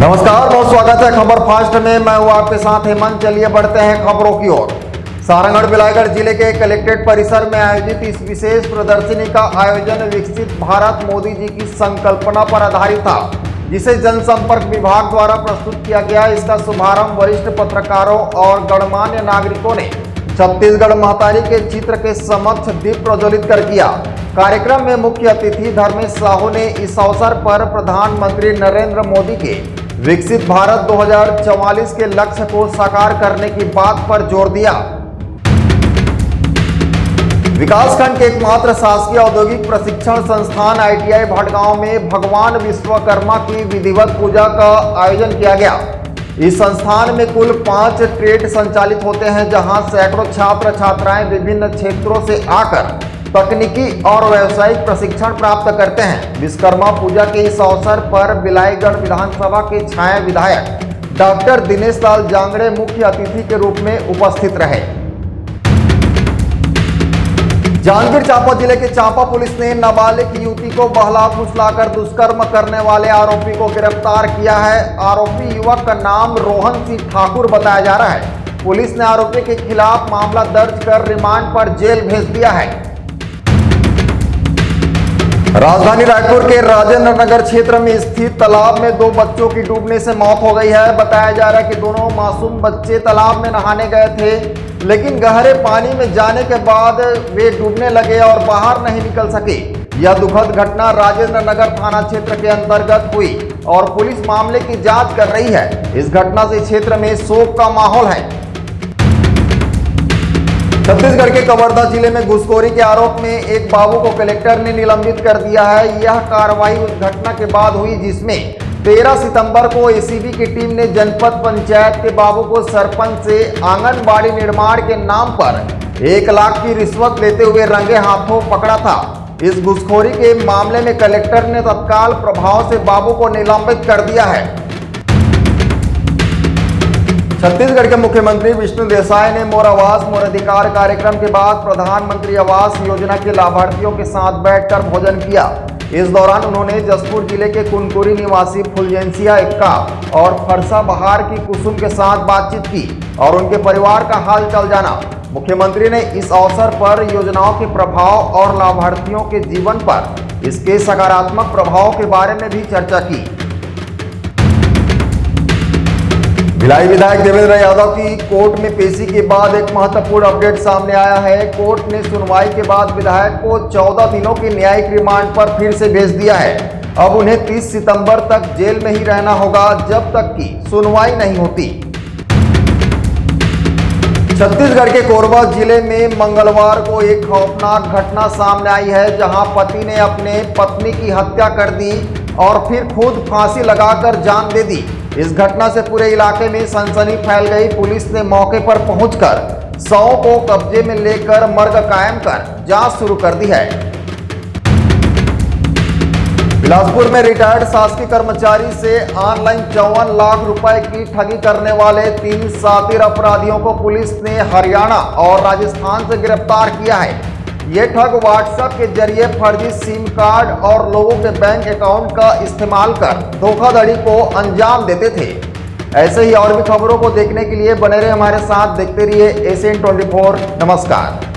नमस्कार, बहुत स्वागत है खबर फास्ट में। मैं हूं आपके साथ हेमंत। चलिए बढ़ते हैं खबरों की ओर। सारंगढ़ बिलाईगढ़ जिले के कलेक्ट्रेट परिसर में आयोजित इस विशेष प्रदर्शनी का आयोजन विकसित भारत मोदी जी की संकल्पना पर आधारित था, जिसे जनसंपर्क विभाग द्वारा प्रस्तुत किया गया। इसका शुभारंभ वरिष्ठ पत्रकारों और गणमान्य नागरिकों ने छत्तीसगढ़ महतारी के चित्र के समक्ष दीप प्रज्वलित कर किया। कार्यक्रम में मुख्य अतिथि धर्मेश साहू ने इस अवसर पर प्रधानमंत्री नरेंद्र मोदी के विकसित भारत 2044 के लक्ष्य को साकार करने की बात पर जोर दिया। विकासखंड के एकमात्र शासकीय औद्योगिक प्रशिक्षण संस्थान ITI भटगांव में भगवान विश्वकर्मा की विधिवत पूजा का आयोजन किया गया। इस संस्थान में कुल 5 ट्रेड संचालित होते हैं, जहां सैकड़ों छात्र छात्राएं विभिन्न क्षेत्रों से आकर तकनीकी और व्यावसायिक प्रशिक्षण प्राप्त करते हैं। विश्वकर्मा पूजा के इस अवसर पर बिलाईगढ़ विधानसभा के छाया विधायक डॉक्टर दिनेश लाल जांगड़े मुख्य अतिथि के रूप में उपस्थित रहे। जांजगीर चांपा जिले के चांपा पुलिस ने नाबालिग युवती को बहला फुसलाकर दुष्कर्म करने वाले आरोपी को गिरफ्तार किया है। आरोपी युवक का नाम रोहन सिंह ठाकुर बताया जा रहा है। पुलिस ने आरोपी के खिलाफ मामला दर्ज कर रिमांड पर जेल भेज दिया है। राजधानी रायपुर के राजेंद्र नगर क्षेत्र में स्थित तालाब में 2 बच्चों की डूबने से मौत हो गई है। बताया जा रहा है कि दोनों मासूम बच्चे तालाब में नहाने गए थे, लेकिन गहरे पानी में जाने के बाद वे डूबने लगे और बाहर नहीं निकल सके। यह दुखद घटना राजेंद्र नगर थाना क्षेत्र के अंतर्गत हुई और पुलिस मामले की जांच कर रही है। इस घटना से क्षेत्र में शोक का माहौल है। छत्तीसगढ़ के कवर्धा जिले में घूसखोरी के आरोप में एक बाबू को कलेक्टर ने निलंबित कर दिया है। यह कार्रवाई उस घटना के बाद हुई जिसमें 13 सितंबर को ACB की टीम ने जनपद पंचायत के बाबू को सरपंच से आंगनबाड़ी निर्माण के नाम पर 1 लाख की रिश्वत लेते हुए रंगे हाथों पकड़ा था। इस घूसखोरी के मामले में कलेक्टर ने तत्काल प्रभाव से बाबू को निलंबित कर दिया है। छत्तीसगढ़ के मुख्यमंत्री विष्णु देसाई ने मोर आवास मोर अधिकार कार्यक्रम के बाद प्रधानमंत्री आवास योजना के लाभार्थियों के साथ बैठकर भोजन किया। इस दौरान उन्होंने जसपुर जिले के कुनकुरी निवासी फुलजेंसिया एक्का और फरसा बहार की कुसुम के साथ बातचीत की और उनके परिवार का हाल चाल जाना। मुख्यमंत्री ने इस अवसर पर योजनाओं के प्रभाव और लाभार्थियों के जीवन पर इसके सकारात्मक प्रभाव के बारे में भी चर्चा की। भिलाई विधायक देवेंद्र यादव की कोर्ट में पेशी के बाद एक महत्वपूर्ण अपडेट सामने आया है। कोर्ट ने सुनवाई के बाद विधायक को 14 दिनों की न्यायिक रिमांड पर फिर से भेज दिया है। अब उन्हें 30 सितंबर तक जेल में ही रहना होगा, जब तक कि सुनवाई नहीं होती। छत्तीसगढ़ के कोरबा जिले में मंगलवार को एक खौफनाक घटना सामने आई है, जहां पति ने अपने पत्नी की हत्या कर दी और फिर खुद फांसी लगाकर जान दे दी। इस घटना से पूरे इलाके में सनसनी फैल गई। पुलिस ने मौके पर पहुंचकर शव को कब्जे में लेकर मर्ग कायम कर जांच शुरू कर दी है। बिलासपुर में रिटायर्ड शासकीय कर्मचारी से ऑनलाइन 54 लाख रुपए की ठगी करने वाले 3 शातिर अपराधियों को पुलिस ने हरियाणा और राजस्थान से गिरफ्तार किया है। ये ठग व्हाट्सएप के जरिए फर्जी सिम कार्ड और लोगों के बैंक अकाउंट का इस्तेमाल कर धोखाधड़ी को अंजाम देते थे। ऐसे ही और भी खबरों को देखने के लिए बने रहे हमारे साथ। देखते रहिए ACN 24। नमस्कार।